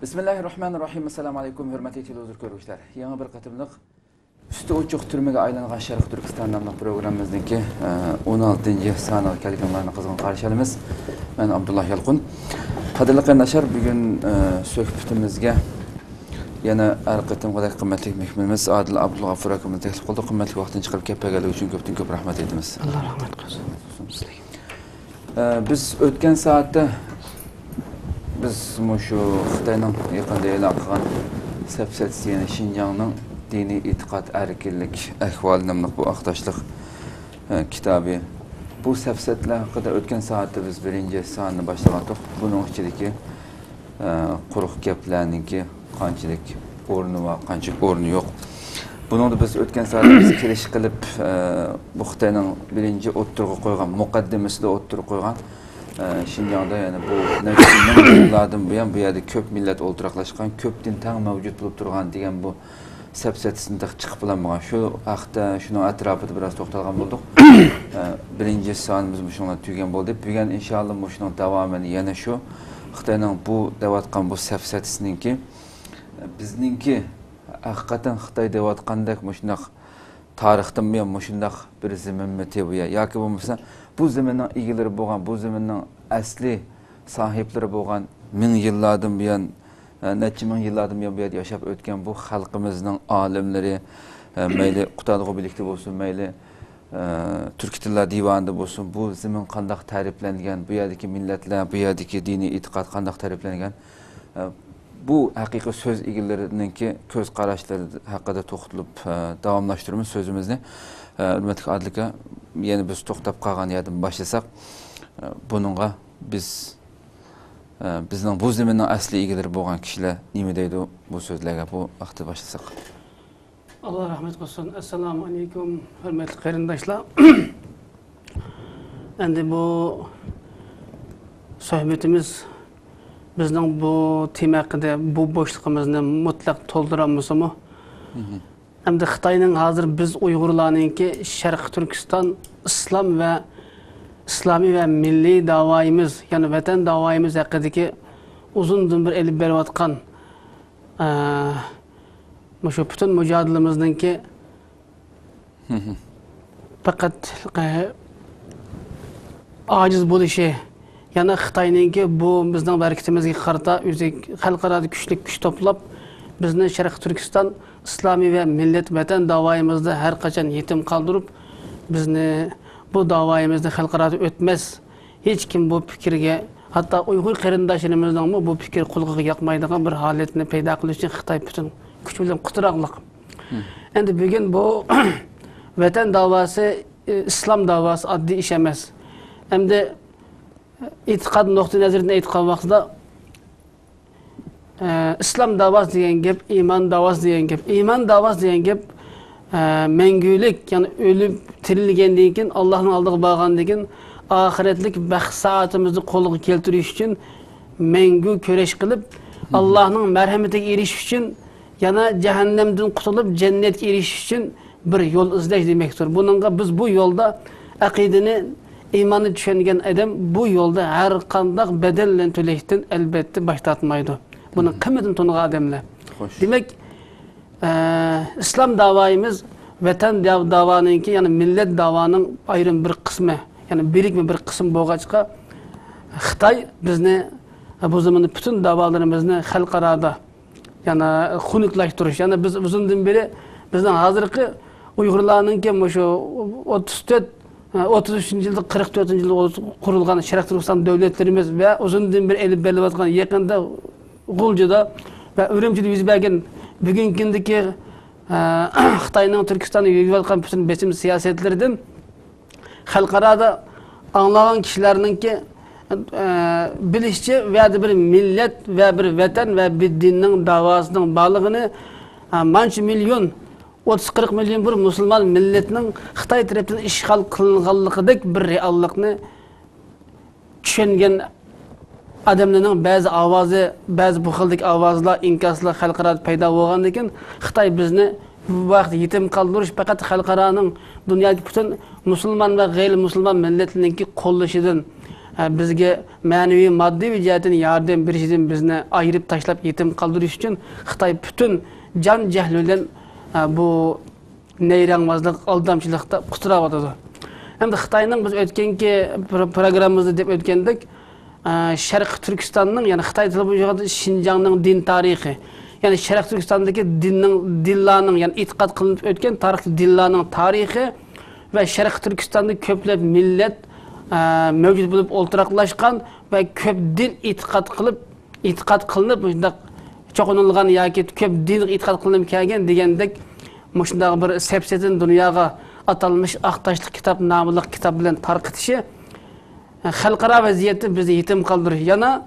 Bismillahirrahmanirrahim. Assalamu alaykum, hürmetli televizyon görüşler. Yeni bir katımlık üstü uçuk türmege aylanan Şarkı Türkistan namlı programımızdaki 16. sanal kelganlarını kızgın karşılayımız. Ben Abdullah Yalqun. Kadirli qardaşlar, bugün söhbetimizge yana arqatım kadar kıymetli mehmanımız Adil Abdulgafur akımını teklif kıldı. Kıymetli vaxtını çıkarıp kepegeli için köp rahmet ediniz. Allah rahmet kılsın. Biz ötken saatte biz şu Xitayning yaqinda e'lon qilgan Sepsetsiyani Xinjiangning diniy e'tiqod erkinlik ahvoli nomli bu aqtashliq kitobi. Bu sepsetlar haqida o'tgan soatda biz birinchi sonni boshlagandik. Buning ichidagi quruq gaplarningki qanchalik o'rni va qanchalik o'rni yo'q. Buni biz o'tgan soatda biz kirish qilib bu Xitoyning birinchi o'ttirg'i qo'ygan muqaddimasida o'ttirib qo'ygan Şinjan'da yani bu yıllardan bu yerde köp millet olturaqlaşqan, köp din tang mevcut bulup durgan degan bu sepsetisinde çıkıp bulanmagan. Şu haqda şunun atrafıda biraz to'xtalgan boldik. Birinci sonimiz şunga tügen boldu. Bugün inşallah şunun davamını yana şu Xitoyning bu devatqan bu sepsetisiningki bizninki haqiqatan Xitoy devatqandek shunaq tarixdan buyon shunaq bir zaminmi tebuya yoki bo'lmasa bu zamanning egalari bo'lgan, bu zamanning asli sohiblari bo'lgan, ming yillardan buyon, necha ming yillardan buyon bu yerda yashab o'tgan bu xalqimizning olimlari, mayli Qutadg'u birlikda bo'lsin, mayli Turk tillar divanida bo'lsin, bu zamin qandoq ta'riflangan, bu yerdagi millatlar, bu yerdagi diniy e'tiqod qandoq ta'riflangan, bu haqiqiy so'z egalarininki ko'z qarashlari haqida to'xtalib davomlashtiramiz so'zimizni. Hürmetli Adil'e yeni biz to'xtab qolgan yerdan boshlasak, bununla bizning bu zaminning asli egalari bo'lgan kishilar nima deydi bu so'zlarga bu vaqtda boshlasak. Allah rahmet olsun. Assalamu alaykum hürmetli qarindoshlar. Endi bu sohbetimiz bizning bu tema haqida bu bo'shliqimizni mutlaq to'ldiramizmi? Hem de Xitayning hazır biz Uygurlarninki Şarkı Türkistan İslam ve İslami ve milli davayımız yani vatan davayımız hakkındaki uzun bir elip beriyotgan şu bütün mücadelemizdeki fakat aciz buluşu yani Xitayninki bu bizning hareketimizga qarata o'zi xalqaro güç toplab bizni Şarkı Türkistan İslami ve millet vatan davayımızda her kaçan yetim kaldırıp bizni bu davayımızda halkara ötmez. Hiç kim bu fikirge hatta Uygur qarindoshlarimizning bu fikir qulog'iga yoqmaydigan bir holatni paydo qilish uchun Xitoy bütün kuch bilan qutiraqliq. Endi bugün bu vatan davası İslam davası adli iş emas. Hem de itiqad nuqtai nazaridan aytgan vaqtida İslam davası diyen gap, iman davası diyen gap. İman davası diyen gap mengülik yani ölüp tirilgendiğin için Allah'ın aldığı bağandığın ahiretlik baxt saatimizni qo'lga keltirish uchun mengü köreş kılıp Allah'ın merhametine erişish uchun yana cehennemden qutulup cennetga erishish uchun bir yol izlash demektir. Bununla biz bu yolda aqidini imanı düşüngen adam bu yolda her qandaq bedelle төлeshdan elbette baş tortmaydi. Bunun kıymetini tanıyan adamlar. Demek İslam davayımız vatan davanınki yani millet davanın ayrım bir kısmı yani birikme bir kısım boğaçka Xitay bizni bu zamanda bütün davalarımızı xalqarada yani xunuklaştırış yani biz uzundan beri bizden hazırki Uygurlarınki şu 33. yılda 44. yılda kurulgan Şarkı Türkistan devletlerimiz ve uzundan beri elip beriyotgan yakında Gulcu'da ve Ürümçi'de yüz bergen bugünkündeki Xitayning Türkistan'ı yürüyotgan bütün besim siyasetlerden xalqarada anlayan kişilerininki bilişçi veya bir millet ve bir vatan ve bir dinin davasının bağlılığını manç milyon 30-40 milyon bir Müslüman milletinin Xitay tarafından işgal kılınganlıqıdek bir reallıqını düşüngen adamlarning bazı avazı, bazı bu xildek avazlar, inkaslar xalqaro paydo bo'lgandan keyin Xitoy bizni bu vaqt yetim qoldirish faqat xalqaroning dunyodagi bütün Müslüman ve gayrimüslim milletlarninki qo'llashidan bizge manevi maddi cihetin yardım birisinden bizne ayırıp taşlap yetim kaldırış için Xitay bütün can cehliyle bu neyranmazlık, aldamçılıkta kusura batadı. Hem de Xitay'nın biz ötkenki programımızda dep ötkendik Şarkı Türkistan'ın yani Xitay tili boyunca Şinjan'ın din tarihi. Yani Şarkı Türkistan'daki dinin dillanın yani itikat kılınıp ötken tarih dillanın tarihi ve Şarkı Türkistan'da köplep millet mevcut bulup olturaklaşkan ve köp din itikat kılınıp çok onulgan yaki köp din itikat kılınıp kelgen degendek muşundagı bir sepsetin dünyaga atalmış Aktaşlık kitap namılık kitap bilen tarqıtışı xalqara vaziyeti bizi yetim kaldırır. Yana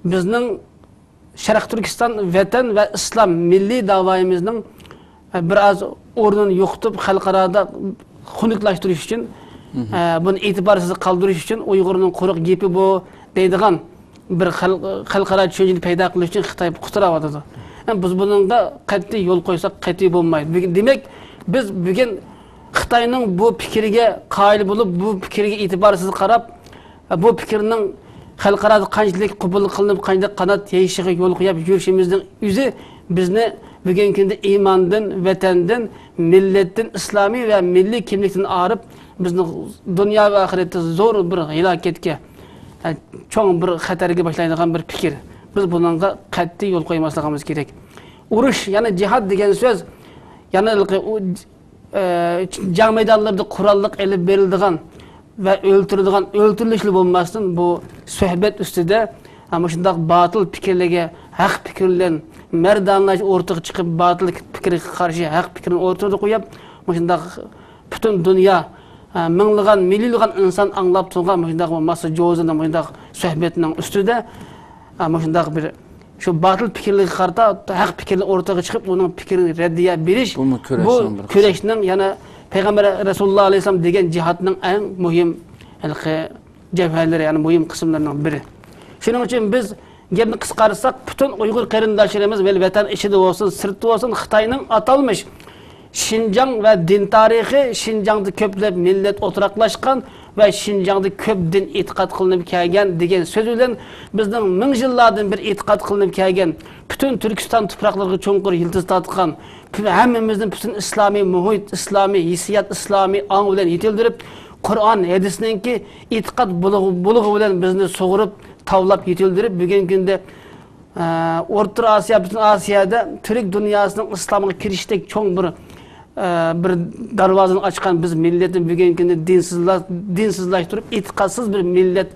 bizning Şarkı Türkistan vatan ve İslam milli davayımızın biraz ornunu yoxtup xalqarada xunuklaştırış için bunu itibarsız kaldırış için Uygur'un quruq gepi bu deydigan bir xalqara düşünceni payda qilish için Xitay kusura batadı. Biz bununla qat'iy yol qo'ysak qat'iy bo'lmaydi. Demek biz bugün Xitayning bu fikriga qoyil bo'lib, bu fikriga itibarsiz qarab, bu fikrning xalqarada qanchalik qabul qilinib, qanchalik qanot yeyishiga yo'l qo'yib yurishimizning o'zi bizni bugungi kunda iymondan, vatandan, millatdan, islomiy va milliy kimlikdan arib, bizni dunyo va oxiratda zo'r bir halokatga, cho'ng bir xatarga boshlaydigan bir fikr. Biz bununla qat'iy yo'l qo'ymasligimiz kerak. Urush, ya'ni jihad degan so'z, ya'ni jang maydonlarida qurolliq elib berildigan ve öldürülüşlü olmasın bu sohbet üstüde ama şundak batıl fikirlere hak fikirlen merdanlaş ortaya çıkıp batıl fikre karşı hak fikrini ortaya koyup şundak bütün dünya mınlıgan milyonlagan insan anlap turgan şundak masa jozunda şundak sohbetinin üstüde ama şundak bir şu batıl fikirleri karta hak fikirleri ortaya çıkıp onun fikrini reddiye biriş bu küreşinin yani Peygamber Resulullah Aleyhisselam degen cihatının en mühim cevherleri yani mühim kısımlarından biri. Şunun için biz gepni kıskarırsak bütün Uygur qarindoshlarimiz ve vatan içinde olsun, sırtı olsun Xitayning atalmış Şinjan ve din tarihi Şinjan'da köplep millet oturaklaşkan ve Şinjan'da köp din itikat kılınıp kelgen degen söz bilen bizning ming yillardan bir itikat kılınıp kelgen bütün Türkistan topraklarına çoğunkur yıldız tatkan hemmimizin bütün İslami muhit, İslami hissiyat, İslami an bilen yetildirip Kur'an hadisininki itikat buluğu bilen bizni soğurup tavlap yetildirip bugün günde Orta Asya, bütün Asya'da Türk dünyasının İslam'a kiriştek çoğun bir darvazını açkan biz milletin bugün günde dinsizlaştırıp itikatsız bir millet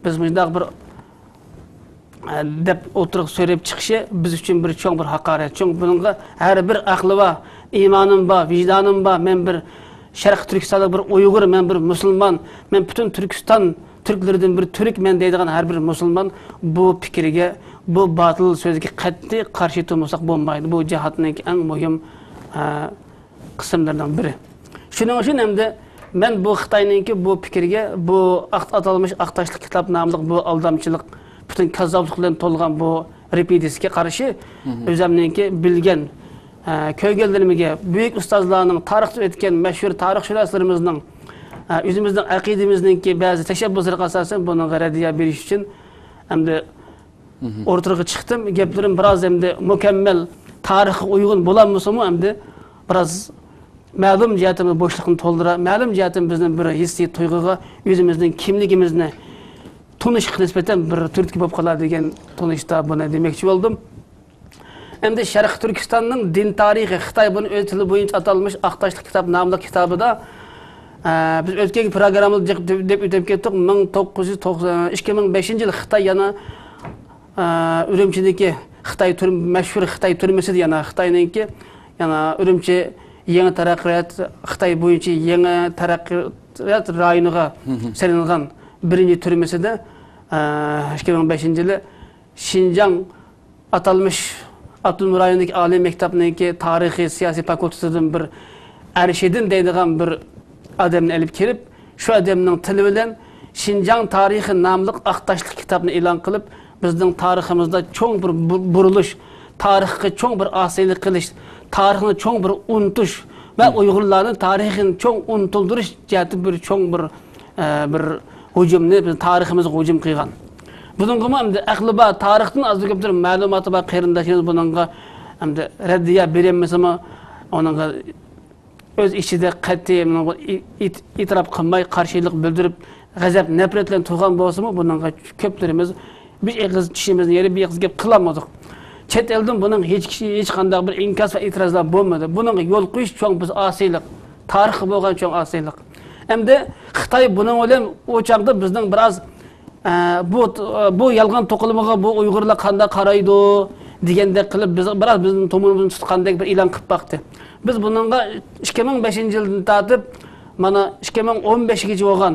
biz müjdak bir dep oturup söyleyip çıkışı biz için bir çoğun bir hakaret. Çünkü bununla her bir aklı var, imanım var, vicdanım var. Ben bir Şarkı Türkistan'da bir Uygur, ben bir Müslüman, ben bütün Türkistan Türklerden bir Türk men deydigan her bir Müslüman bu fikirge, bu batıl sözge qat'iy qarshi turmasak bo'lmaydi. Bu cihatning en mühim kısımlardan biri. Şunun için hem de ben bu Xitayninki bu fikirge, bu atalmış Aktaşlık kitap namlıq bu aldamçılık, bütün kazzaplıklardan tolgan bu repidiske karşı özümninki bilgen köygellerimize, büyük ustazlarının tarihte etken meşhur tarihşünaslarımızın özümüzün akidemizninki bazı teşebbüsleri asasen bunun reddiye beriş için hem de ortaya çıktım. Geplerim biraz hem de mükemmel tarihe uygun bulanmışım hem de biraz ma'lum cihatimiz boşluğunu toldura, ma'lum cihatimiz bizden bir hissi tuyguğa, özümüzün kimligimizne tunuşuk nispeten bir Türk gibi kalar degen tunuşta buna demekçi oldum. Hem de Şarkı Türkistan'ın din tarihi Xitay bunun ötülü boyunca atalmış Aktaşlık kitap namlı kitabı da biz ötken programımızda dep ötep kettik 2005 yıl Xitay yana Ürümçideki Xitay meşhur Xitay türmesi yana Xitay'nınki yana Ürümçi yeni taraqqiyat Xitay boyunca yeni taraqqiyat rayoniga selingan birinci türmesi de 2005 yılı Şinjan atalmış Abdülmür rayonundaki Ali Mektabı'ndaki tarihi siyasi fakültesinden bir Erşedin deydiğen bir adamını elip kelip şu adamın tili bilen Şinjan tarihi namlıq Aktaşlık kitabını ilan kılıp bizden tarihimizde çok bir buruluş, tarihi çok bir asaylık kılış, tarihini çok bir unutuş ve Uygurların tarihini çok unutulduruş cihati bir çok bir hücumni, bizim tariximizga hücum qilgan. Buningga endi aqli bor, tarixdan azli ko'pdir ma'lumoti bor qarindoshimiz buningga endi raddiya bermasimi, oningga o'z ichida qat'iy e'tirof qilmay, qarshilik bildirib, g'azab, nafrat bilan to'g'an bo'lsa-mu, buningga ko'plarimiz biz eg'iz tishimizni yeri bir eg'iz gap qilamadik. Chet eldan buning hech qanday bir inkos va e'tirozlar bo'lmadi. Buningga yo'l qo'yish cho'ng biz osiylik, tarix bo'lgan cho'ng osiylik. Endi Xitoy buning bilan o'chaqda bizning biroz bu yolg'on to'qilmaga bu Uyg'urlar qanday qaraydi degandek qilib biz biroz bizning tomonimizni tutgandek bir e'lon qilib baqdi. Biz buningga 2005-yildan tortib mana 2015gacha bo'lgan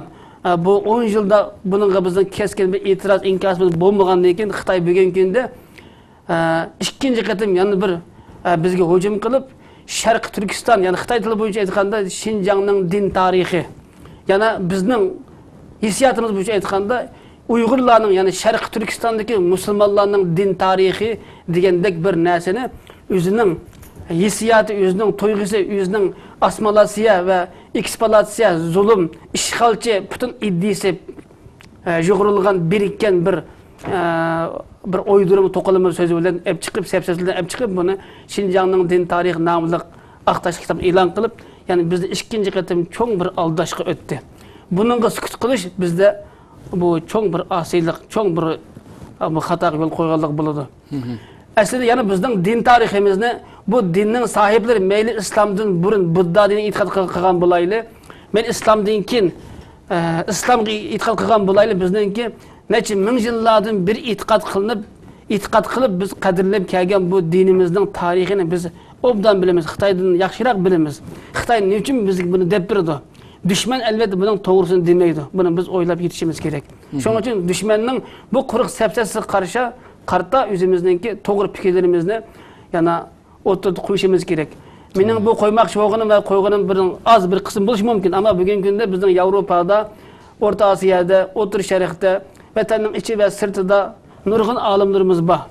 bu 10 yilda buningga bizning keskin bir e'tiroz inkosimiz bo'lmagandan keyin Xitoy bugungi kunda ikkinchi qatim yana bir bizga hujum qilib Sharq Turkiston, ya'ni Xitoy tili bo'yicha aytganda Xinjiangning din tarixi, yana bizning hissiyotimiz bo'yicha aytganda Uyg'urlarning, ya'ni Sharq Turkistondagi musulmonlarning din tarixi degandek bir narsani o'zining hissiyoti, o'zining tuyg'usi, o'zining assimilyatsiya va eksploatatsiya, zulm, ishg'olchi butun iddisi yo'g'rilgan birikkan bir o'ydirim to'qilma so'zi bilan olib chiqib, sepsizlardan olib chiqib, buni Xinjiangning din tarixi nomli aqtash kitob e'lon qilib, ya'ni bizda ikkinchi qatim cho'ng bir aldashga o'tdi. Buningga sukut qilish bizda bu cho'ng bir osiylik, cho'ng bir xatoga yo'l qo'yganlik bo'ladi. Aslida yana bizning din tariximizni bu dinning sohiblari mayli islomdan burun Budda dinini e'tiqod qilgan bo'layli, men islomdan keyin islomga e'tiqod qilgan bo'layli, bizningki necha ming yillardan bir e'tiqod qilib biz qadrlab kelgan bu dinimizning tarixini biz obdan bilamiz, Xitoydan yaxshiroq bilamiz. Xitoy nechun bizga buni deb berdi? Düşman elbette buning to'g'risini demaydi. Buni biz o'ylab yetishimiz kerak. Shuning uchun dushmanning bu quruq sapsasiga qarta o'zimizningki to'g'ri fikrlarimizni yana o'tirib qo'yishimiz kerak. Mening bu qo'ymoqchi bo'lganim va qo'yganim az bir qism bo'lishi mumkin, ammo bugungi kunda bizning Yevropada, O'rta Osiyoda, O'rta Sharqda, vatanning ichi va sirtida nurg'un olimlarimiz bor.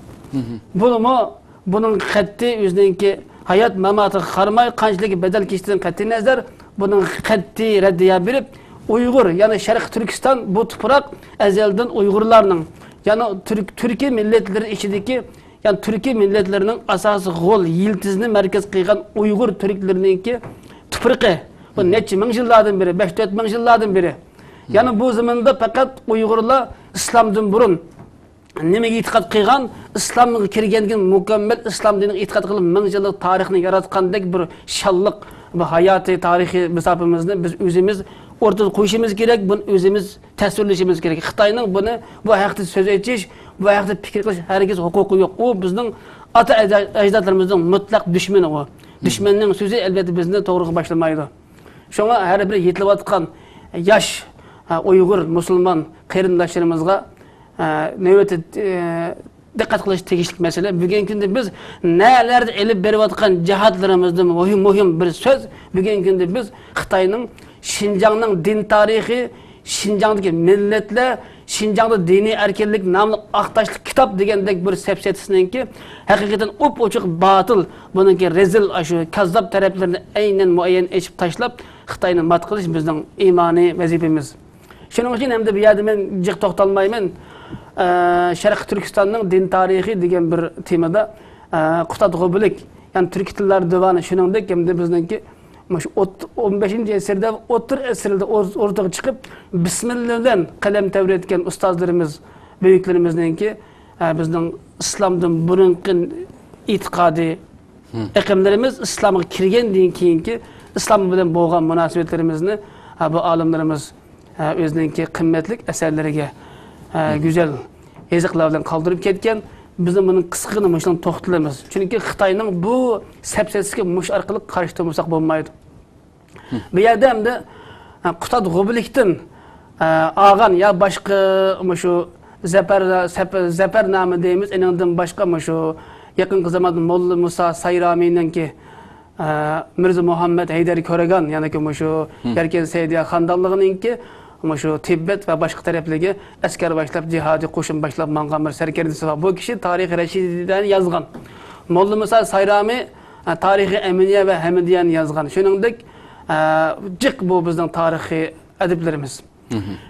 Buning qat'iy o'zininki hayot mamatiga qaramay qanchalik bedel kechdigan qat'iy nazar buning qat'iy raddiya berib, Uyg'ur, ya'ni Sharq Turkiston bu tuproq azaldan Uyg'urlarning, ya'ni Turkiy millatlar ichidagi, ya'ni Turkiy millatlarining asosiy g'ol yildizni markaz qilgan Uyg'ur turklarninki tuproqi. Bu necha ming yillardan beri, 5-4 ming yillardan beri. Ya'ni bu zamonda faqat Uyg'urlar islomdan burun nimaga e'tiqod qilgan, islomga kirgandan mukammal islom diniga e'tiqod qilib ming yillik tarixni yaratgandek bir shalliq bu hayotiy tarixiy misofimizni biz o'zimiz o'rtaga qo'yishimiz kerak, buni o'zimiz tasvirlashimiz kerak. Xitoyning buni bu haqda so'z aytish, bu haqda fikr qilish hargiz huquqi yo'q. U bizning ota ajdodlarimizning mutlaq dushmani u. Dushmanning so'zi albatta bizni to'g'riga boshlamaydi. Shunga har bir yetilayotgan yosh Uyg'ur musulmon qarindoshlarimizga navbatda diqqat qilish tegishli masala. Bugungi kunda biz nelarda elib berayotgan jihatlarimizda muhim bir so'z. Bugungi kunda biz Xitoyning Xinjiangning din tarixi, Xinjiangdagi millatlar, Xinjiangda diniy erkinlik nomli aqtashli kitob degandek bir sepsiyasininki haqiqatan ochiq batil, buningki rezil shu kazzab taraflarini aynan muayyan echib tashlab Xitoyni mat qilish bizning imoniy vazifamiz. Shuning uchun ham bu yerda men jiq to'xtalmayman. Sharq Turkistonning din tarixi degan bir temada Qutat G'obilik, ya'ni turk tillari divani shuningdek hamda bizningki 15-asrda, o'tir asrda o'rtaga chiqib bismillah bilan qalam tavratgan ustozlarimiz, buyuklarimizninki bizning islomdan burungi e'tiqodiy aqimlarimiz islomga kirgandan keyingi islom bilan bo'lgan munosabatlarimizni bu olimlarimiz o'zininki qimmatli asarlariga güzel yazıqlar bilan qoldirib ketgan. Bizim bunun qisqigina mushdan to'xtalamiz. Chunki Xitoyning bu sapsasiga mush orqali qarshi turmasak bo'lmaydi. Bu yerda hamda Qutat G'obilikdan olgan ya boshqa shu Zafar nomi deymiz, undan boshqa shu yaqinqi zamonda Molla Musa Sayramiyninki Mirza Muhammad Haydar Ko'ragan, ya'ni shu Yarkan Saydiya xondanligininki şu Tibet ve başka taraflarga askar başlap, jihadi qo'shin başlap mangan bir sarkardasi var. Bu kişi Tarix-i Raşidi'den yazgan. Molla Musa Sayrami Tarix-i Eminiye ve Hamidiye'ni yazgan. Shuningdek, jiq bu bizning tarixiy adiblarimiz.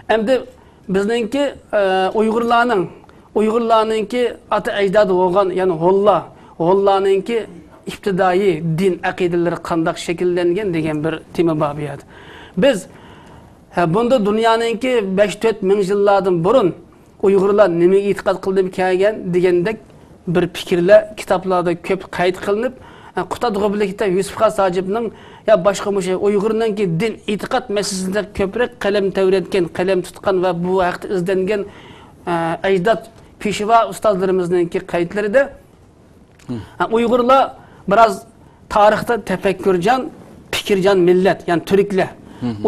Endi bizningki Uyg'urlarninki ata ajdodi bo'lgan, ya'ni Ho'llarninki ibtidoiy din aqidalari qanday shakllangan degan bir tema bor bu yerda. Biz bunda dunyoninki 5-4 ming yillardan burun Uyg'urlar nimaga e'tiqod qilib kelgan degandek bir fikrlar kitoblarda ko'p qayd qilinib, Qutadg'ubli kitob Yusuf Xon Sajibning ya boshqa musha Uyg'urninki din e'tiqod masalasida ko'proq qalam tavratgan, qalam tutgan va bu haqda izlangan ajdod peshva ustozlarimizninki qaydlarida Uyg'urlar biroz tarixda tafakkurjon, fikrjon millat, ya'ni turklar.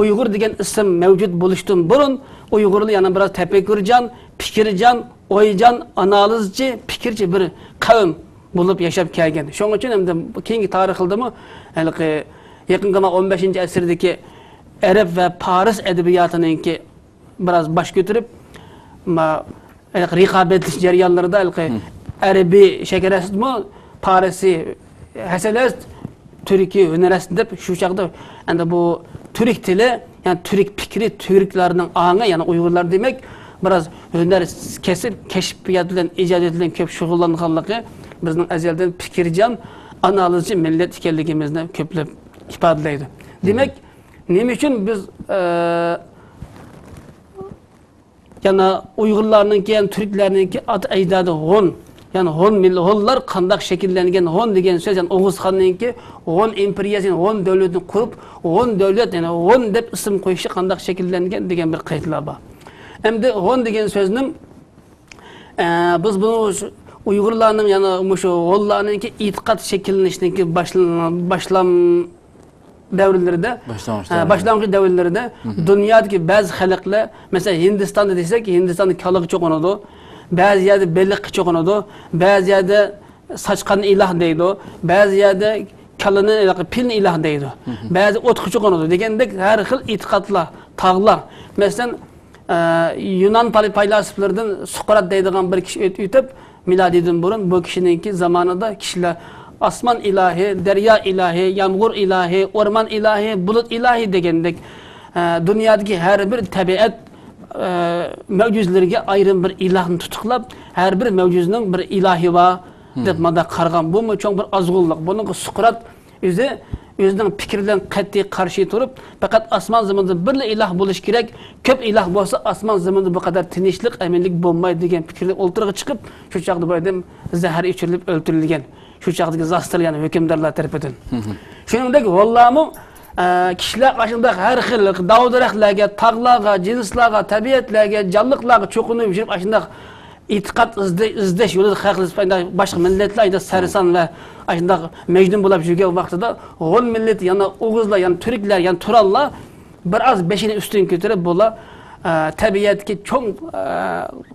Uyg'ur degan ism mavjud bo'lishdan burun Uyg'urlar yana biroz tafakkurjon, fikrjon, o'yjon, analizchi, fikrchi bir qavm bo'lib yashab kelgan. Shuning uchun ham keyingi tarixildimi, yaqinga 15-asrdagi Arab va Faris adabiyotininki biroz bosh ko'tarib, raqobatli jarayonlarda Arabiy shakarasizmi, Farisi hasalas, Türkiye hunarast deb shu chaqda endi bu Türk tili, yani Türk fikri, Türklarning anı, yani Uyg'urlar demek biraz hunar kesib, keşfiyat bilan, ijodiyat bilan ko'p shug'ullanganligi bizning azaldan fikrjon, analizchi millat ekanligimizni ko'plab ifodalaydi. Demek nima uchun biz yana Uyg'urlarninki, yani Türklarninki at ajdodi Hun, yani Hunlar qanday shakllangan Hun degan so'z, yani Oğuz Xonninki Hun imperiyasini, Hun davlatini qurib, Hun davlat, yani Hun deb ism qo'yishi qanday shakllangan degan bir qaydlar bor. Endi Hun degan so'zning biz bunu Uyg'urlarning, yani shu Hunlarninki e'tiqod shakllanishidagi boshlam davrlarida, başlangıç davrlarida dunyodagi ba'zi xalqlar, mesela Hindistonda desak, Hindistonda kalıq cho'qinadi, ba'zi yerda beliq cho'qinadi, ba'zi yerda sochqanni iloh deydi, ba'zi yerda kalini, pilni iloh deydi, ba'zi o'tqi cho'qinadi degandek har xil e'tiqodlar, tog'lar. Masalan, Yunan faylasuflaridan Suqrat deydigan bir kishi o'tib, milodidan burun bu kishininki zamonida kishilar Asman ilahi, derya ilahi, yağmur ilahi, orman ilahi, bulut ilahi degandek dünyadaki her bir tabiat mevcuzlarga ayrım bir ilahını tutuqlab, her bir mevcuzunun bir ilahi var deb mada qargan. Bu mu çok bir azg'ullik. Bunun Suqrat özünün fikirlerini qat'iy qarshi turib, faqat asman zaminda bir ilah bo'lish kerak, ko'p ilah bo'lsa asman zaminda bu kadar tinchlik, aminlik bo'lmaydi degan fikrni o'ltirg'i chiqib, shu chaqda bu odam zahar ichirilib o'ldirilgan. Şu çağdaki zastılayan hükümdarlar tarafından. Şuningdek, vallahi kishilar aşında her xil dağ-daraxtlarga, tağlarga, cinslarga, tabiatlarga, canlıklarga çoğunluğu yürüp aşında itiqat izdeş yolu xalqlar başqa milletler ida sarsan ve aşında mecnun bo'lib yurgan vaqtida Hun milleti, yana Oğuzlar, yana Türkler, yana Turallar biraz beşini üstün götürüp bola tabiatki çok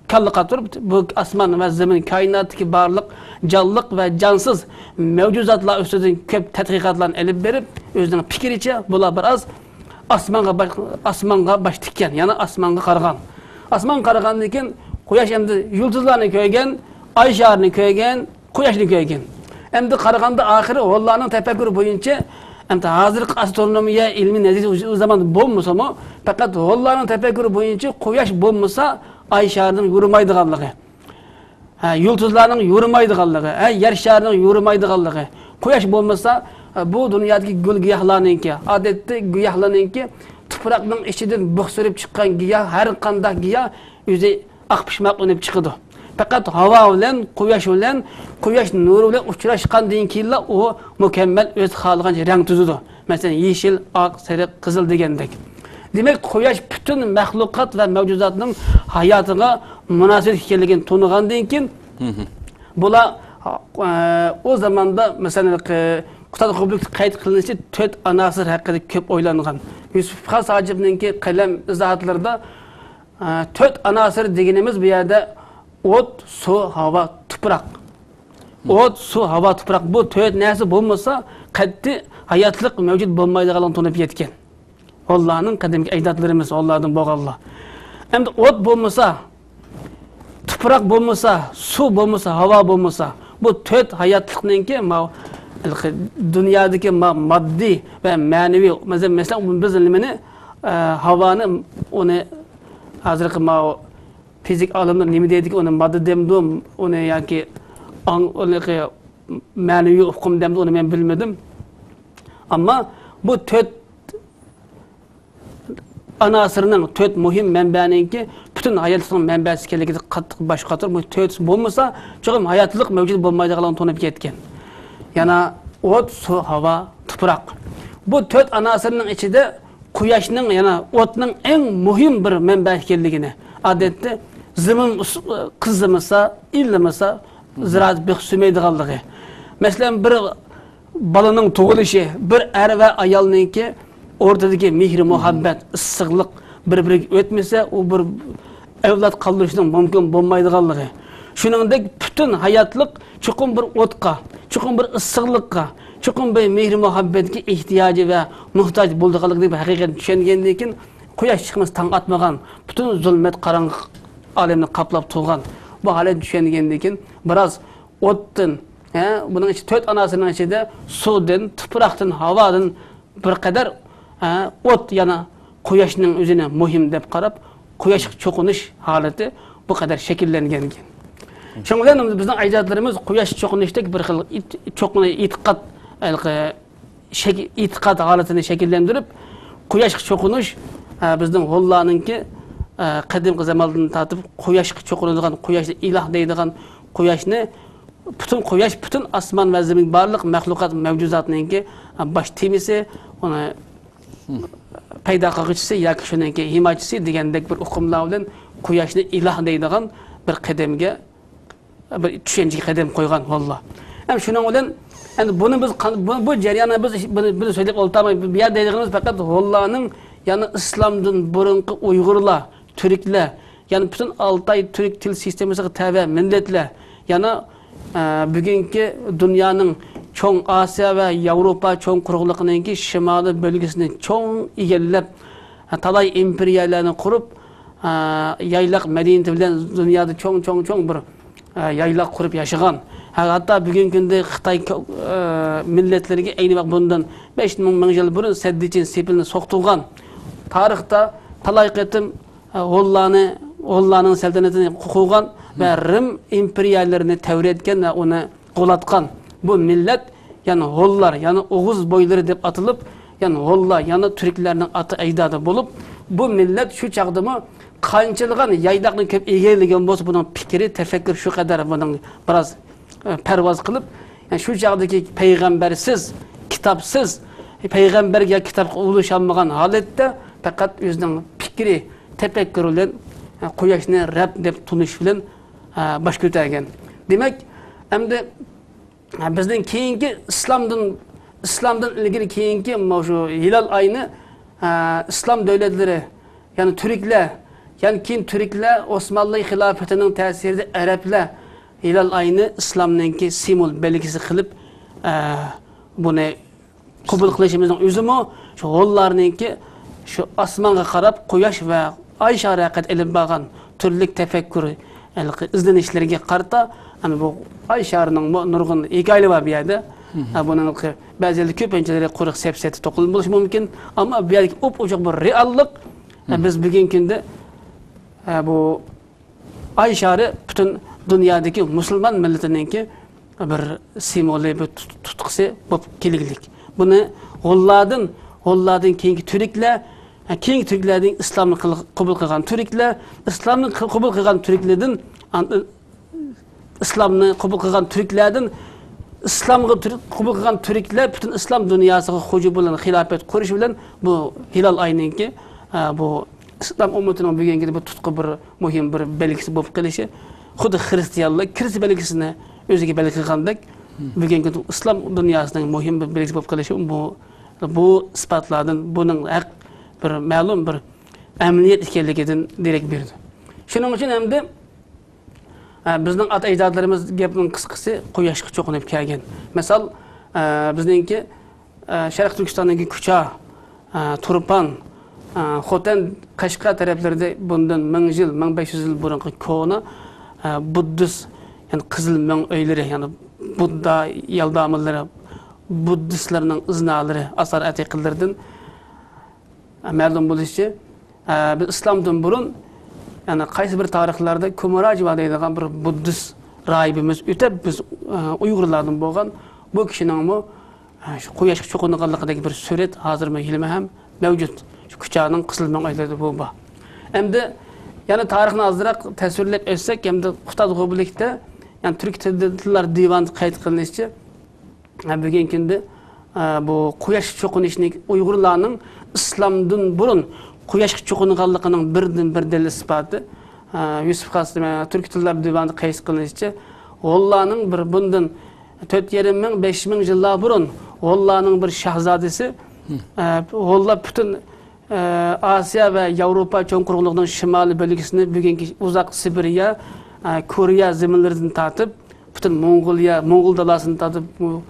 kallıqa turib, bu asman ve zemin, kainatdagi barliq, canlılık ve cansız mevcuzatlar üstüden köp tədqiqatlarını elib berib, özünün fikriçe bular biraz asmanga baş tikkan, yani asmanga qargan. Asman qargandan keyin quyosh endi yulduzlarni ko'ygan, ay sharini ko'ygan, quyoshni ko'ygan. Endi qaraganda oxiri Hunlarning tafakkuri bo'yicha endi hozirgi astronomiya ilmi nazariy o zaman bo'lmasa-mu, faqat Hunlarning tafakkuri bo'yicha quyosh bo'lmasa ay sharining yurmaydiganligi, yulduzlarning yurmaydiganligi, yer sharining yurmaydiganligi, quyosh bo'lmasa bu dunyodagi gul giyohlarninki, odatda giyohlarninki tuproqning ichidan bo'xsirib chiqqan giyoh, har qanday giyoh o'zi aqpishmoq unib chiqadi. Faqat havo bilan, quyosh nuri bilan uchrashgandan keyin u mukammal o'z xohlagan rang tuzadi. Masalan, yeşil, oq, sariq, qizil degandek. Demek quyosh bütün mahluqot va mavjudotning hayotiga munosib ekanligini tunigandan keyin bular o zamanda masalan Qutadg'ublik qayd qilinishi 4 anasir haqida ko'p o'ylangan. Yusuf Xon Sajibninki qalam izohatlarida 4 anasir deganimiz bu yerda o't, suv, havo, tuproq. O't, suv, havo, tuproq bu 4 narsa bo'lmasa qat'iy hayotlik mavjud bo'lmaydiganligini tunib yetgan. Allah'ın qadimki ajdodlarimiz, Allah'dan bo'lganlar. Endi o't bo'lmasa, tuproq bo'lmasa, suv bo'lmasa, havo bo'lmasa, bu 4 hayotlikninki dünyadaki maddi ve manevi, mesela biz ilmini havanı onu hozirgi ma fizik olimlar nima deydi, uni modda demdim, uni yoki ma'naviy uqum demdi, uni men bilmadim. Ama bu 4 ana asırının 4 muhim menbäninki bütün hayatın menbäsi ekanligini qattiq baş qatır. Bu 4 bolmasa, çoğum hayatlık mevcut bolmaydiganligini tonup ketken. Yana ot, su, hava, toprak. Bu 4 ana asırının içinde quyoshning yana o'tning eng muhim bir menbä ekanligini, odatda zimin qizimasa, illimasa ziraat biqsumaydiganligi. Mesela bir balaning tug'ilishi, bir er ve ayolninki o'rtadagi mehr, muhabbet, issiqlik bir-biriga o'tmasa, u bir avlod qoldirishning mumkin bo'lmaydiganligi. Shuningdek, bütün hayotlik chuqur bir o'tqa, chuqur bir issiqlikqa, chuqur bir mehr, muhabbetga ehtiyoji va muhtoj bo'lganligini haqiqatni tushungandan keyin quyosh chiqmas tong atmagan, bütün zulmat qarong'i olamni qaplab turgan bu holatni tushungandan keyin biroz o'tdan, bunun içi 4 anasının içinde sudan, tuproqdan, havadan bir qadar ot yana quyoshning o'zini muhim deb qarab, quyosh cho'qinish holati bu qadar shakllangan ekan. Shunga bizning ajdodlarimiz quyosh cho'qinishdek bir xil cho'qini e'tiqod holatini shakllantirib, quyosh cho'qinish bizning g'ullarninki qadimgi zamondan tortib quyoshga cho'qinadigan, quyoshni iloh deydigan, quyoshni bütün quyosh, bütün asman ve zemin barliq mahluqat mevcudotninki baş temisi, onu paydo qiluvchisi yoki shuningki himoyachisi degandek bir uqumlar bilan quyoshni iloh deydigan bir qadamga bir tushunchaga qadam qo'ygan valloh. Ham shuning bilan endi buni biz bu jarayonni biz buni so'ylab o'ltirmaymiz. Bu yer deydigimiz faqat Allohning yani islomdan burunqi Uyg'urlar, Türklar, yani bütün Altay Türk til sistemasiga tabi millatlar, yani bugünkü dünyanın çoğun Asya ve Avrupa çoğun quruqliqiningki shimoliy bölgesini çoğun egallab, talay imperiyalarni qurib, yaylaq madaniyati bilan dunyoda çoğun bir yaylaq qurib yashagan. Hatta bugünkü kunda Xitoy millatlariga ayni vaqt bundan 5000 yil burun Saddichin sepilni soqtirgan. Tarixda talay qatim Hollarning saltanatini qurgan ve Rim imperiyalarını tevri etken ve onu qo'latgan bu millet, yani Hollar, yani Oğuz boyları deb atılıp, yani Hollar, yani Türklerinin atı ejdadı bulup, bu millet şu çağdımı qanchilgan yaydaqni köp egerligen bolsa, bunun fikri, tefekkür şu kadar bunun biraz pervaz kılıp, yani şu çağdaki peygambersiz, kitapsız, peygamberge kitap ulaşamagan halette fakat özünün fikri, tefekkür bilen quyoshni Rab deb tunish bilan baş ko'targan. Demak, endi bizning keyingi islomdan ilgari keyingi shu hilal oyini islom davlatlari, yani Türklar, yani keyin Türklar Osmanlı xilofatining ta'sirida arablar hilal oyini islomninki simbol belgisi qilib buni qabul qilishimizning o'zimi shu g'ollarninki shu osmonga qarab quyosh va ay şaraqat ilib bağan türlük tefekkürü izlenişlerine qarta, yani bu ay şarının nurgun hikayeleri var bir yerde. Bunun bazı köpençeleri quruq sepseti toqulun buluş mümkün, ama belki uçuk bir reallik. Biz bugünkünde bu ay şarı bütün dünyadaki Müslüman milletininki bir simvoli, bir tutkusu bu keliglik. Bunu Hollardan keyingi Türkler, keyingi Türklerden İslam'ı qabul qilgan Türkler, İslam'ı qabul qilgan Türklerden İslam'ı qabul qilgan Türklerden İslam'ı qabul qilgan Türkler bütün İslam dünyasıga xo'ja bilan xilofat qurish bilan bu hilal oyninki bu İslam ummatining bugungi bu tutqu bir muhim bir belgisi bo'lib qilishi, xuddi xristianlik kirsi belgisini o'ziga belgi qilgandek, bugungi İslam dünyasının muhim bir belgisi bo'lib qilishi bu isbotlardan buning haq bir ma'lum bir emniyet ekanligidan derak berdi. Shuning uchun hamda bizning ata ajdodlarimiz gapining qisqasi quyoshga cho'qinib kelgan. Misol bizningki Sharq Turkistondagi Kucha, Turpan, Xotan, Qashqa taraflarida bundan 1000 yil, 1500 yil burungi ko'na Buddist, yani qizil ming uylari, yani Budda yaldamlari, Buddistlarning iznalari, asar atiqlardan ma'lum bo'lishicha, biz islomdan burun yani qaysi bir tarixlarda Kumarajiva deydigan bir Buddist rahibimiz ötep biz Uyg'urlardan bo'lgan bu kishining şu quyoshga cho'qinganligidagi bir surat hozirmi yilmi ham mavjud. Şu kuchağının qizilmang aytadi bu. Endi yana tarixni ozroq tasvirlab o'tsak, endi Qutadg'ubilikda yani Türk Tillar Divanı qayd qilinishicha, bugungi kunda bu quyosh cho'qinishini Uyg'urlarning islomdan burun quyoshga cho'qinganligining birdan bir dalil isboti Yusuf Qasim Türk Tillar Divanı qayd qilishicha, Allah'ның bir bundan 4,5 ming yillar burun Allah'ның bir shahzodasi Allah bütün Asya ve Avrupa çoğunluğunun şimali bölgesini bugünkü uzak Sibirya, Koriya zeminlerinden tartıp, bütün Mongol dalasını tartıp bu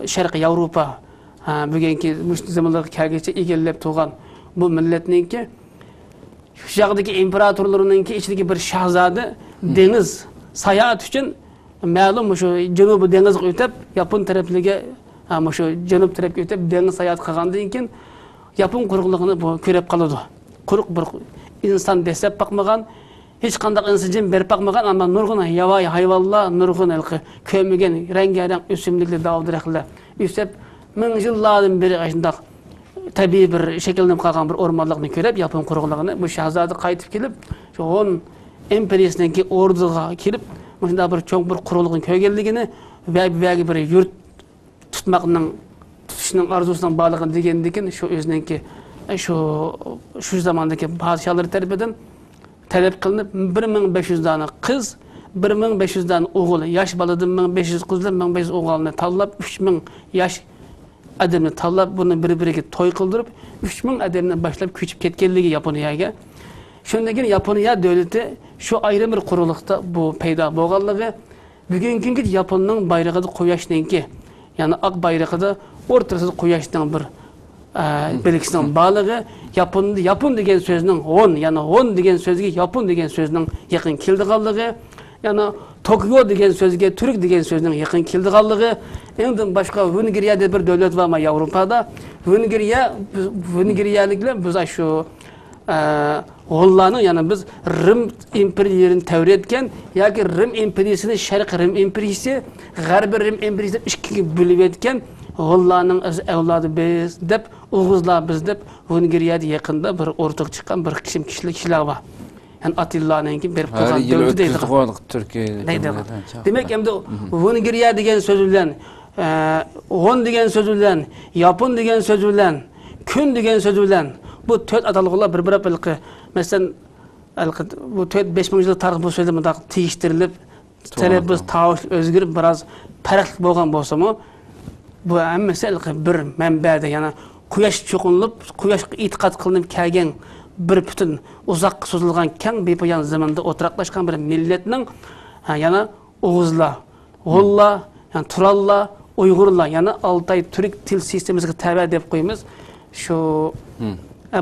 Şarkı Avrupa bugünkü zeminleri kelgeçe egellep tuğan bu milletinin ki şu şahdaki imparatorlarının ki içindeki bir şahzade deniz sayahat için malum şu Cenubu deniz ötep Yapon taraflige şu Cenub tarafı ötep deniz sayahat kılgandan keyin Yapon quruqligini bu ko'rib qoladi. Quruq bir inson desep bakmagan, hech qanday inson berib bakmagan, ama nurg'un yovvoyi hayvonlar, nurg'un ko'migan rang-rang o'simliklar, dovdiraqlar o'sib ming yillardan beri shunday tabiiy bir shakllanib qolgan bir o'rmonlikni ko'rib, Yapon quruqligini bu shahzoda qaytib kelib, shu Hun imperiyasininki orduga kelib, shunday bir cho'ng bir quruqlikni ko'rganligini va bir yurt tutmoqning tutuşunun arzusundan bağlılığını degendikin şu özünki şu zamandaki padişahları terbiyetten talep kılınıp 1500 tane kız, 1500 tane oğul, yaş baladan 1500 kızlar, 1500 oğulunu tallap, 3000 yaş adamını tallap, bunu bir toy kıldırıp 3000 adamından başlayıp küçüp ketkenliği Japonya'ya. Şundaki Japonya devleti şu ayrı bir kurulukta bu peyda boğallığı, bugünkü Japon'un bayrağı da koyaşnınki, yani ak bayrağı da ortasında quyoshning bir belgisining bağlığı Yapon degan so'zning yani Hun degan so'zga Yapon degan so'zning yaqin keldiganligi, yani Tokyo degan so'zga Türk degan so'zning yaqin keldiganligi, undan boshqa Vengriya deb bir davlat var ama Yevropada Vengriyaliklar biz shu Hunlarning, yani biz Rim imperiyasini tavr etgan yoki Rim imperiyasini Sharq Rim imperiyasi, G'arbiy Rim imperiyasi ikkiga bo'lib etgan Hunlarning avlodi biz deb, Oğuzlar biz deb Vengriyada yaqinda bir o'rtaq chiqqan bir kishilar bor. Yani Atilla'nınki bir qo'zg'an davlat deydi. Turkiya. Demak, endi Vengriya degan so'z bilan, Hun degan so'z bilan, Yapon degan so'z bilan, kun degan so'z bilan bu to'rt atalg'ular bir-biri mesela bu 4-5 ming yil tarix bu so'zlar bunda tegishtirilib, talaffuz, tovush o'zgarib biroz farqli bo'lgan bo'lsa-mu, bu hammasi bir manbada, yani quyosh cho'qinib, quyoshga e'tiqod qilinib kelgan bir butun uzoq so'zilgan keng bepoyon zamonda o'tiraqlashgan bir millatning, yana Oğuzlar, Hunlar, yani Turallar, Uyg'urlar, yani Altay Türk til sistemasiga tabi deb qo'yamiz. Shu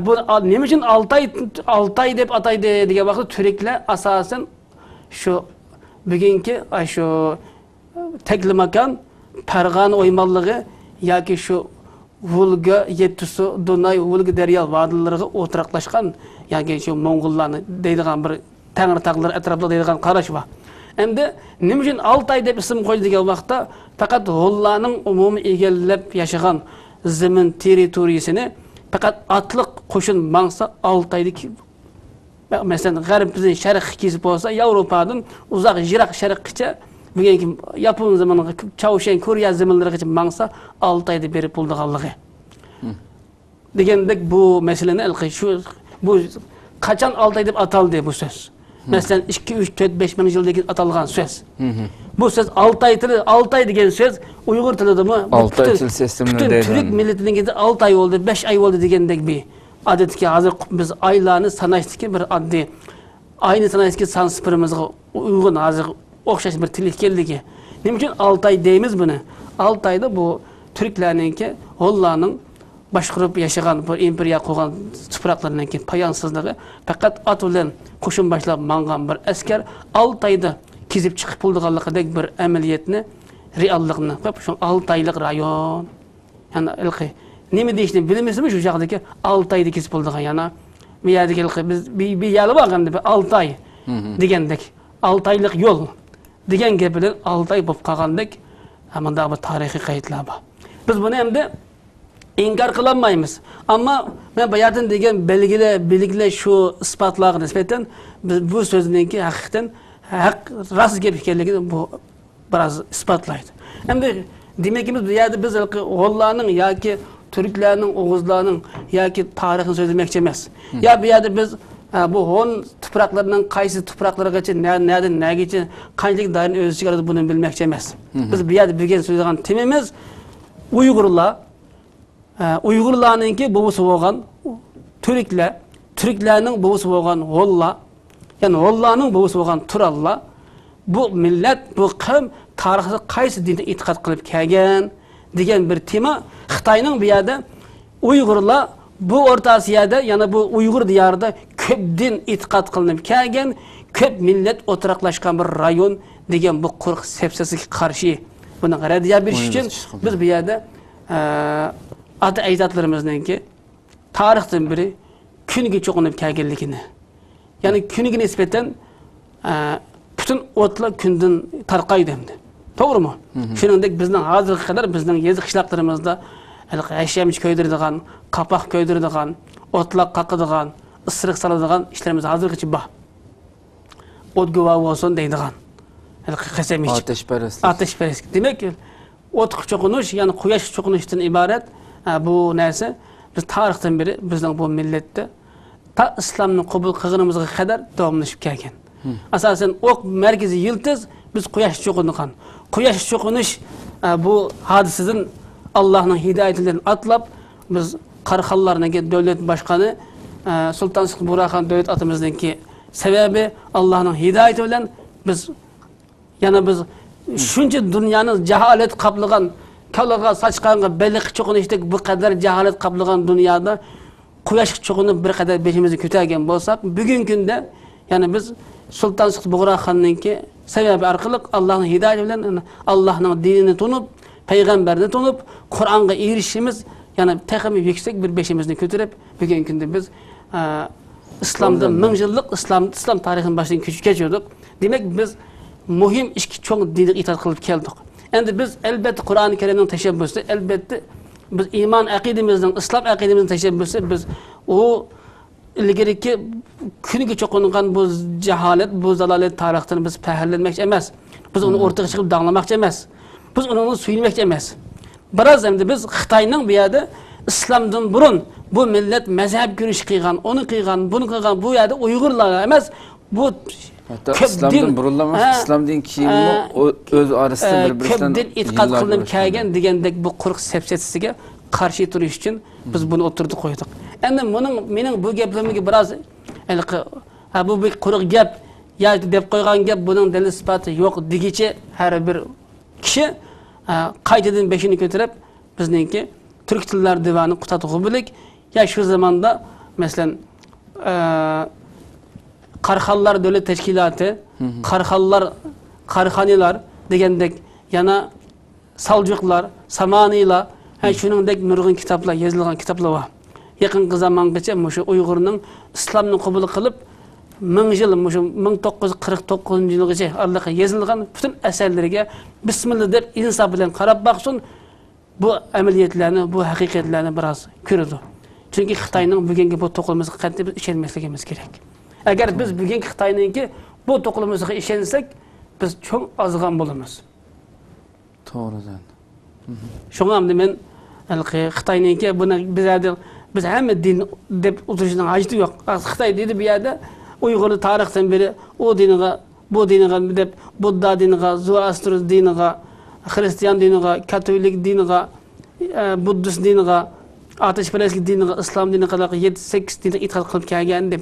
bu nima uchun Altay deb ataydi degan vaqtda Türklar asosan shu bugungi shu Teklimakan, Farg'ona o'ymonligi yoki shu Volga Yettisu, Dunay, Volga daryo vodilariga o'tiraqlashgan yoki shu Mo'ng'ullarni deydigan bir tangri tog'lar atrofida deydigan qarash bor. Endi nima uchun Altay deb ism qo'ydi degan vaqtda faqat Hunlarning umumiy egallab yashagan zamin territoriyasini faqat atliq qo'shin mangsa Altay'daki mesela G'arbdan sharq kesib bo'lsa, Yevropadan uzoq yiroq sharqgacha bugungi Yapon zamanı Çavuşen Koriya zamanlarıgacha mangsa Altay'da berib bo'lganligi. Degandek bu meseleni bu qachon Altay deb ataldi bu so'z? Mesela 2 3 4 5 ming yildagi atalgan so'z. Bu so'z Altay degan so'z Uyg'ur tilidami? Altay til sistemida Türk millatininkida 6 ay oldu, 5 ay oldu degandek bir adetki hozir biz aylarni sanashdiki bir oddiy ayni sanashga san sifirimizga uyg'un hozir o'xshash bir til ekanligi. Nima uchun 6 ay deymiz buni? 6 ayda bu Türklarninki, Hunlarning boshqarib yashagan bir imperiya qurgan tuproqlarninki poyonsizligi, faqat at bilan qo'shin boshlab mangan bir askar 6 ayda kezib chiqib bo'lganligidek bir amaliyotni, reallikni, shu 6 oylik rayon. Yani nima deyishni bilmaysizmi shu joqdagi 6 oyda kesib bo'lgan, yana miyadiki biz bir yalı var hem de 6 ay degendek 6 aylık yol degen gepilen 6 ay bop kalgandek ama da bu tarihi kayıtlar var. Biz bunu hem de inkar kılamayız. Ama ben bayatın degen belgile şu ispatlarına nispeten bu sözünki hakikaten rast gep ekanligini bu biraz ispatlaydı. Hem de demekimiz bu yerde biz Oğullarının yoki Türklerinin, Oğuzlarının yoki tarixini söylemekçi emas. Ya bu yerde biz bu Hon topraklarından qaysi topraklargacha nereden nergacha qanchalik darin o'z ichiga buni bilmekçi emas. Biz bu yerde bilgen so'zlagan temamiz Uyg'urlar, Uyg'urlarninki buvisi bo'lgan Türkler, Türklerning buvisi bo'lgan G'ollar, yani G'ollarning buvisi bo'lgan Turallar, bu millet, bu qavm tarixda qaysi dinga e'tiqod qilib kelgan degan bir tema Xitoyning bu yerda Uyg'urlar bu O'rta Osiyoda, yana bu Uyg'ur diyorida ko'p din e'tiqod qilinib kelgan, ko'p millet o'tiraqlashgan bir rayon degan bu qo'rq sepsasiga qarshi buni radiya berish uchun biz bu yerda ata ajdodlarimizningki tarixdan biri kuniga cho'qinib kelganligini, ya'ni kuniga nisbatan bütün otlar kundan tarqaydi endi. To'g'rimi? Shuningdek bizning hozirga qadar bizning yezi qishloqlarimizda ashamish ko'ydiradigan, qapoq ko'ydiradigan, otlar qaqadigan, isiriq soladigan ishlarimiz hozirgacha bor. O't guvoh bo'lsin deydigan. Qasamish. Ateşperestlik. Demek ki ot cho'qinish, ya'ni quyosh cho'qinishdan iborat bu narsa biz tarixdan beri bizning bu millatda ta islomni qabul qilganimizga qadar davomlashib kelgan. Asasen ok merkezi yıldız biz quyosh cho'qinigan. Quyosh cho'qinish bu hodisadan Allah'ın hidayetinden atlab biz Qarxallarniki devlet başkanı Sultan Sıtkı Burakhan devlet atımızdaki sebebi Allah'ın hidayeti bilen biz yana biz şunca dünyanın cehalet kaplagan kalaga saçkanга belik cho'qinishdik bu kadar cehalet kaplagan dünyada quyosh cho'qinib bir kadar beşimizni ko'targan bo'lsak bugungi kunda yani biz Sultan Sıtkı Burakhan'ınki sebebi arkalık Allah'ın hidayeti bilen Allah'ın dinini tunup peygamberini tunup Kur'an'a erişimiz yani tekimi yüksek bir beşimizni götürüp bugün günde biz İslam'da 1000 yıllık İslam tarihinin başını geçiyorduk. Demek biz muhim işki çok dinlik itaat kılıp geldik. Endi biz elbette Kur'an-ı Kerim'in teşebbüsü, elbette biz iman akidemizden, İslam akidemizden teşebbüsü biz o ilgiriki kuniga cho'qingan bu cehalet, bu zalalet tarixini biz pahillenmek emas. Biz onu ortaya çıkıp dağlamak emas. Biz onu suyulmak emas. Biraz hem de biz Xitoyning bu yerda İslamdan burun bu millet mezhep görüş qilgan, onu qilgan, bunu qilgan bu yerda Uyg'urlar emas. Bu hatta İslamdan burunlamas, İslam din kiyimi öz arasında bir-birinden din e'tiqod qilinib kelgan degandek bu qo'rq sepsatisiga qarshi turish uchun biz buni o'tirdik qo'ydik. Endi mening bu gaplarımga biraz bu bir quruq gap ya deb qo'ygan gap buning dalil isboti yo'q degicha har bir kishi qaytadan beshini ko'tarib bizningki Türk tillar divani Qutatg'u bilik ya shu zamanda masalan Qarxallar davlat tashkiloti, Qarxanilar degandek yana Saljuqlar, Samaniylar, shuningdek nurg'un kitoblar, yozilgan kitoblar bor. Yaqinqi zamongacha shu Uyg'urning islomni qabul qilib 1000 yil, 1949-yilgacha allaqay yozilgan bütün asarlarga bismillah deb insof bilan qarab baqsin bu amaliyotlarni, bu haqiqatlarni biroz ko'radi. Chunki Xitoyning bugungi bu to'qilmasiga qanday biz ishonmasligimiz kerak. Agar biz bugungi Xitoyninki bu to'qilmasiga ishonsak, biz cho'ng ozg'an bo'lamiz. To'g'ridan. Shunga ham men Xitoyninki buni biz hamma din deb o'tirishning hojati yo'q. Xitoy dedi bu yerda Uyg'ur tarixdan beri o diniga, bu diniga deb Budda diniga, Zoroastr diniga, Hristiyan diniga, Katolik diniga, Buddist diniga, Ateşperestlik diniga, İslam diniga kadar 7-8 dinga e'tiqod qilib kelgan deb.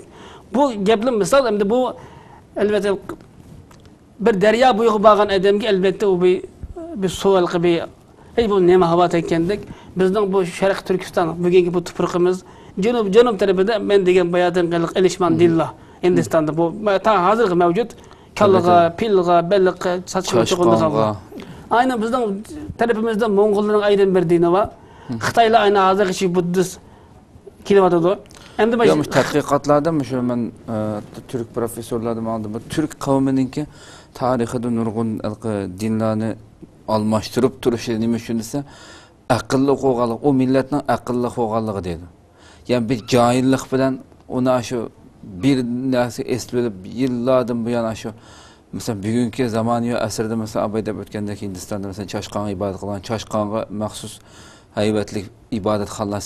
Bu gaplar misal endi bu elbette bir daryo bo'yiga borgan odamga elbette u bir savol qilib bu nima hovat ekendek bizning bu Sharq Turkiston bugungi bu tuproqimiz janub tarafida men degan bayatın ilishman dillah Hindistan'da bu ta hozirgi mavjud kallaga, pilga, belliqqa satışıqqa. Aynen bizning tarafimizda Moğollarning ayrim bir dini var. Xitoylar aynan hozirgacha Buddist kelyapti. Endi Yo'q, tadqiqotlarda shu men Türk professorlardan oldim. Bu Türk qavmininki tarixida nurg'un dinlarni almashtirib turishi nima uchun desa, aqlli qo'g'anlik, o millatning aqlli qo'g'anligi deydi. Ya'ni bir jahillik bilan uni shu bir narsa eslab yillardan buyon shu mesela bugungi zamoniy asrda mesela Abay deb o'tgandek Hindistonda mesela chashqonga ibodat qilgan, chashqonga maxsus haybatli ibodatxonalar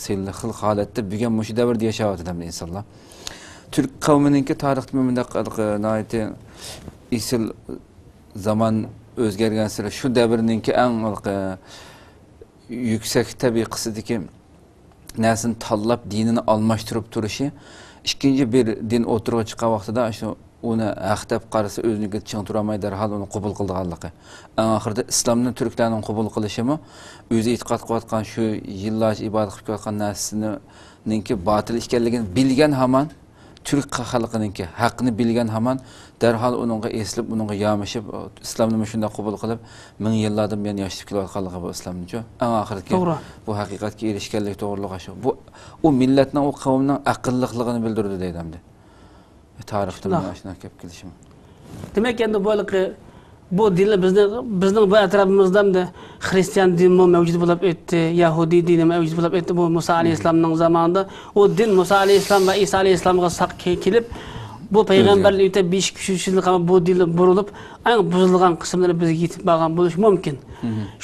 selli xil holatda bugun mushu davrda yashayotdi insonlar. Türk qavmininki tarixda bunday nihoyatda isil zaman o'zgargan sira shu davrninki eng yuksak tabiqasidagi narsani tanlab dinini almashtirib turishi, ikkinchi bir din o'tirg'i chiqqan vaqtida shu uni haq deb qarasa o'ziniga ching turamay darhol uni qabul qilganligi. Eng oxirida islomni turklarning qabul qilishimi o'zi e'tiqod qilayotgan shu yillar ibodat qilib kelayotgan narsaninki botil ekanligini bilgan hamon Türk xalqininki haqni bilgan hamon darhol uningga eslib, uningga yamishib, islomni shunday qabul qilib, ming yillardan buyon yashab kelayotganligi bu islomnicha. Eng oxirgi bu haqiqatga erishganlik to'g'riligi shu. Bu u millatning, u qavmning aqlliligini bildirdi deydimdi. Tarixda mana shunday kelib kelishim. Demak, endi bu dinlar bizning bu atrofimizda Hristiyan dini mavjud bo'lib o'tdi, Yahudi dini mavjud bo'lib o'tdi. Bu Musa alayhisolamning zamonida o din Musa alayhisolam va Isa alayhisolamga saq kelib, bu payg'ambarlik o'tib 5 yil qama bu dinlar burilib, eng buzilgan qismlari bizga yetib borgan bo'lishi mumkin.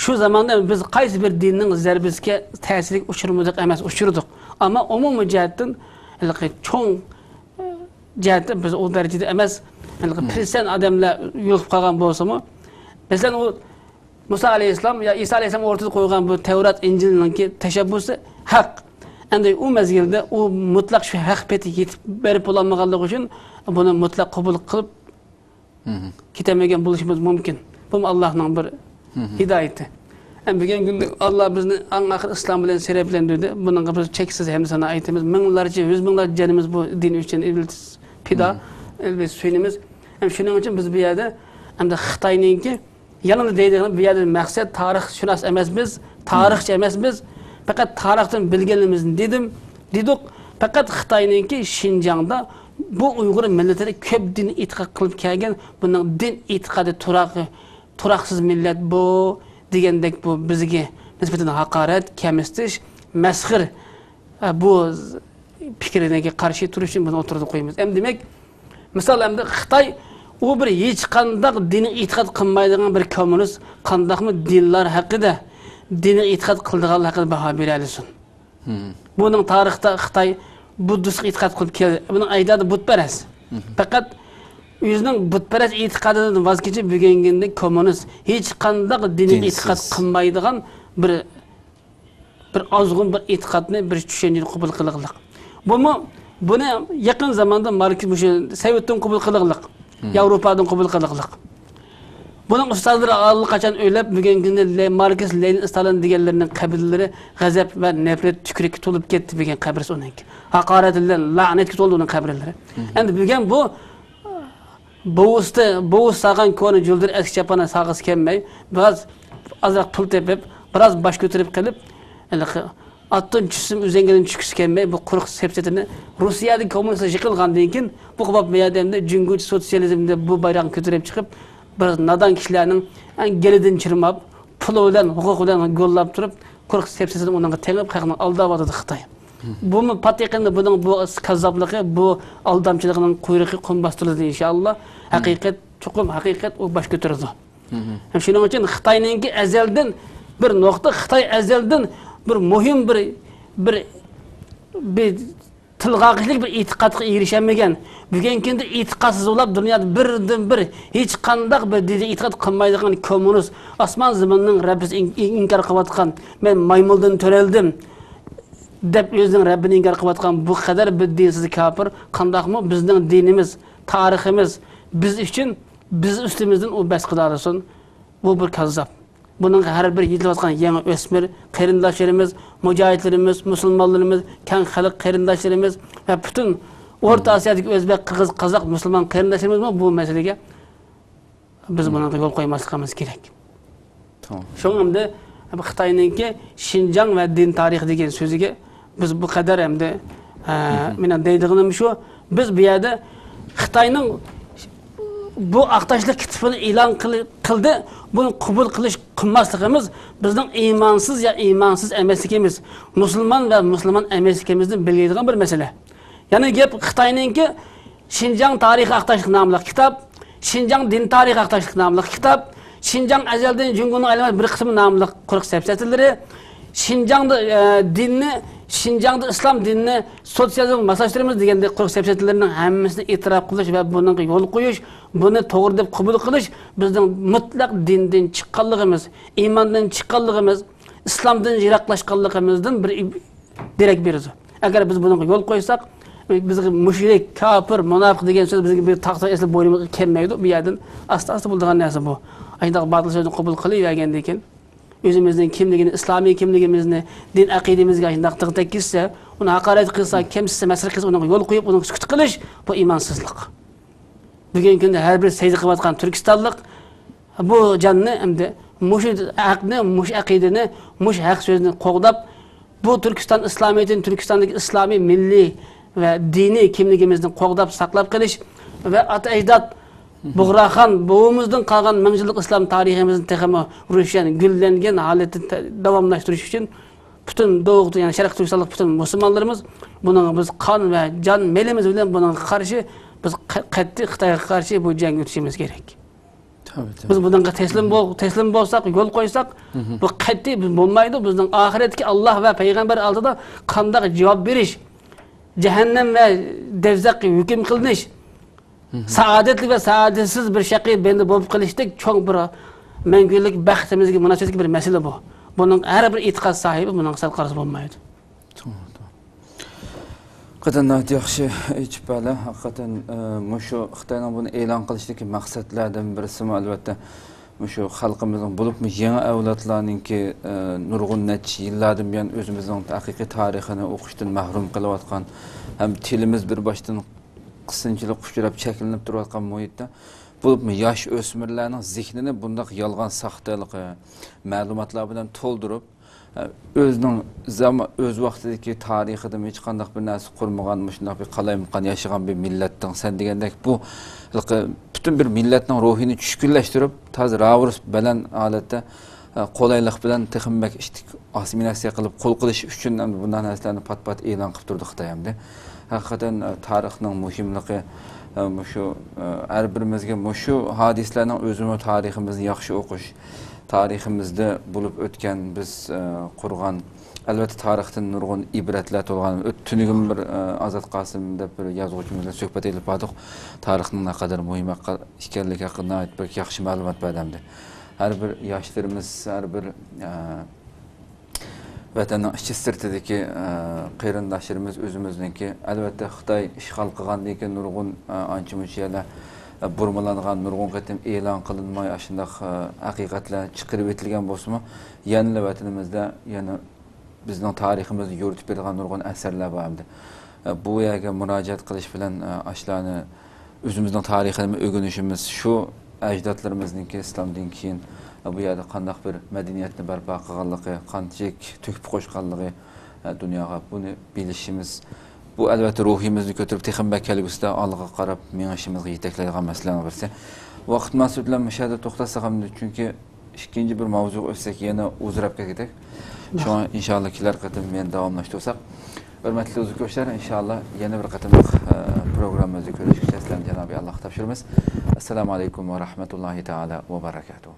Shu zamonda biz qaysi bir dinning zarbasiga ta'sirlik uchirmadik emas, uchirdik. Ammo umumiy jihatdan cho'ng jihatda biz o darajada emas. Hristiyan odamlar yo'lib qolgan bo'lsa-mu, masalan u Musa alayhisolam ya Isa alayhisolam o'rtada qo'ygan bu Tavrat, Injilning tashabbusi haq. Endi u mezgilda u mutlaq shu haq peti yetib berib bo'lmaganligi uchun buni mutlaq qabul qilib ketamagan bo'lishimiz mumkin. Bu Allohning bir hidoyati. Bugun kunda Alloh bizni eng islom bilan seraplantirdi. Buningga biz cheksiz hamdasana aytamiz. Minglarcha, yüz minglarcha jonimiz bu din uchun fida. Elbette söylemiz. Hem şunun için biz bir yerde hem de Xitayninki yanında deydiğimiz bir yerde maksat tarih şunas emas biz, tarihçi emas biz. Fakat tarihten bilgenliğimizin dedik. Fakat Xitayninki Şinjan'da bu Uygur milletleri köp din itiqad kılıp kelgen, bunun din itikadı turaksız millet bu degendek bu bizge nispeten hakaret, kemestiş, meshir bu fikrine karşı duruş için bunu oturduk koyumuz. Hem demek misal hem de Xitay o bir hiç qandaq dini itiqad qilmaydigan bir kommunist qandaqmı dinlar haqida dini itiqad qildigan haqida baho bera olsin. Bunun tarixda Xitay buddist itiqad qilib keldi. Buning ajdodi butparast. Faqat o'zining butparast itiqadidan voz kechib bugungi kommunist hech qandaq dini itiqad qilmaydigan bir ozg'un bir itiqadni bir tushunchani qabul qilganlik. Buni yaqin zamanda Marksiz Sovetdan qabul qilganlik, Yevropadan qabul qilganlik. Buning ustozlari allaqachon o'ylab bugungi Marksiz, Lenin, Stalin deganlarning qabrlari g'azab va nafrat tukrikka to'lib ketdi degan qabr uninki. Haqorat bilan la'natga to'ldi uning qabrlari. Endi bugun bu bo'g'is saqan koni juldir eski chapana sag'is kelmay, biroz azroq pul tepib, biroz bosh ko'tarib qilib, attın çüsüm üzengeden çıkış gelmey bu quruq sepsetini Rusiyadagi kommunistlar yıkılgandan keyin bu qilib meyadanda cüngüç sotsializmde bu bayrağını kötürüp çıkıp bir nadan kişilerinin gelidin çırmap, pulu bilan, huquq bilan gollab turib, quruq sepsetini onunla tengib qaqını aldavadı Xitoy. Bu mu patiqinde bunun bu kazzabligi, bu aldamçılığının quyruğu qonbastırıldı inşallah. Haqiqat, çoqum haqiqat o baş götürdü. Hem şunun için Xitoyninki ezelden bir nokta, Xitoy ezelden bir muhim bir tilg'aqlik bir itiqadga erishamagan. Bugungi itiqadsiz bo'lib dunyoda birdan bir hech qanday bir dini itiqad qilmaydigan kommunist osmon zaminning Rabbisi inkor qilayotgan, men maymundan to'raldim deb o'zining Rabbini inkor qilayotgan bu qadar bir dinsiz kafir qandaqmi bizning dinimiz, tariximiz biz uchun biz ustimizdan u bas qilarsin. Bu bir kazzab. Bunun her bir yetilayotgan yangi o'smir qarindoshlarimiz, mujohidlarimiz, musulmonlarimiz, keng xalq qarindoshlarimiz va butun O'rta Osiyodagi o'zbek, qirg'iz, qozoq, musulmon qarindoshlarimiz bu masalaga biz buni yo'l qo'ymasligimiz kerak. Tamam. Shuningdek, Xitoyninki Xinjiang va din tarixi degan so'ziga biz bu qadar hamda Menen deydiğim şu, biz bu yerde Xitayning bu aqtashlik kitobini e'lon qildi. Buni qabul qilish qilmasligimiz bizning iymonsiz ya iymonsiz emasligimiz, musulmon va musulmon emasligimizni bildiradigan bir masala. Ya'ni gap Xitoyningki Xinjiang tarixi aqtashlik nomli kitob, Xinjiang din tarixi aqtashlik nomli kitob, Xinjiang azaldan Jungoning aylanma bir qismi nomli quruq safsatlari, Xinjiangda dinni, Xinjiangda islom dinini sotsializm maslashtiramiz degandek quruq safsatlarning hammasini e'tirof qilish va bunga yo'l qo'yish, buni to'g'ri deb qabul qilish bizning mutlaq dindan chiqqanligimiz, iymondan chiqqanligimiz, islomdan yiroqlashganligimizdan bir derak beradi. Agar biz bunga yo'l qo'ysak, bizga mushrik, kafir, munofiq degan so'z bizga bir taqdir eslab bo'ynimizga kelmaydi. Bu yerdan asta-asta bo'lgan narsa bu. Ayndaq batıl so'zni qabul qilavergandan keyin özümüzün kimligini, İslami kimligimizni, din aqidimizga ayndaq tekkizsa, uni haqorat qilsa, kemsizsa, masxara qilsa, uni yo'l qo'yib, uni sukut qilish bu iymonsizlik. Bugungi kunda har bir sayda qilayotgan Turkistonlik bu jonni endi mush haqni, mush aqidani, mush haq so'zni qo'g'dab, bu Turkiston islomiyatini, Turkistondagi islomiy milliy va diniy kimligimizni qo'g'dab saqlab qilish va ata ajdod Buğraxan boğumuzdan qalğan mingyillik islom tariximizni texmi rushan gullangan holatda davomlashtirish uchun bütün doğuqda, yani Şərq Türkistonlik bütün musulmonlarimiz buning biz qon va jon melimiz bilan buning qarshi biz qat'iy Xitoyga qarshi bu jang o'tishimiz kerak. Biz bunga teslim bo'lsak, yo'l qo'ysak, bu qat'iy bo'lmaydi. Bizning oxiratga Alloh va payg'ambar oldida qanday javob berish, jahannam va devzaq hukm qilinish, saadetli ve saadetsiz bir shaqiy bende bo'lib qilishdik cho'ng bir mangulik baxtimizga munosabatli bir masala bu. Bunun har bir e'tiqod sahibi bunun sal qarshi bo'lmaydi. Qatan yaxshi aytib bala, haqiqatan mushu Xitoyning buni e'lon qilishdagi maqsadlardan birisi albatta mushu xalqimizning bo'libmi yangi avlodlarningki nurg'un necha yillardan buyon o'zimizning haqiqiy tarixini o'qishdan mahrum qilayotgan, ham tilimiz bir boshdan qısınçılık uçurab çekilinip durayotgan muhitda bo'libmi yosh o'smirlarning zihnini bundoq yolg'on saxtalik ma'lumotlar bilan to'ldirib o'z vaqtidagi tarixida hech qanday bir narsa qurmagan, shunday bir qalaymaqon yashagan bir millatning sen degandek bu bütün bir millatning ruhini tushkunlashtirib toz ravurs bilan holatda qolaylik bilan texmbak assimilyatsiya qilib qo'l qilish uchun bunday narsalarni pat-pat e'lon qilib turdi Xitoy hamda. Hakikaten tarixning muhimligi mushu har birimizga mushu hadislarning o'zini tariximizni yaxshi o'qish, tariximizda bo'lib o'tgan biz qurgan albatta tarixdan nurg'un ibratlar to'lgan tunugim bir Azat Qosim deb bir yozuvchimizdan suhbat elib bordik. Tarixning naqadar muhim ekanligi haqida bir yaxshi ma'lumot berdi. Har bir yoshlarimiz, har bir vatanning ichi sirtidagi qarindoshlarimiz o'zimizniki albatta Xitoy ishg'ol qilgandan keyin nurg'un ancha-muncha yerlar burmalangan, nurg'un qatim e'lon qilinmay shunday haqiqatlar chiqarib etilgan bo'lsa-mu, yana vatanimizda yana bizning tariximizni yo'ritib bergan nurg'un asarlar bor hamda. Bu yerga murojaat qilish bilan ashlarni o'zimizning tarixini o'rganishimiz, shu ajdodlarimizniki islomdan keyin bu yerda qanday bir madaniyatni barpo qilganligi, qanchalik to'kib qo'shganligi dunyoga buni bilishimiz, bu albatta ruhimizni ko'tarib texmbak kelgusida olg'a qarab mengishimizga yetaklaydigan masalalar birisi. Vaqt mas'ullar mushada to'xtasak ham, chunki ikkinchi bir mavzu o'tsak yana o'zrab ketdik. Shuna inshaalloh kelar qatim men davomlashtirsak. Hurmatli o'zbeklar, inshaalloh yana bir qatimliq programmamizda ko'rishguncha sizlarga Janobi Alloh topshiramiz. Assalomu alaykum va rahmatullohi taala va barakatuh.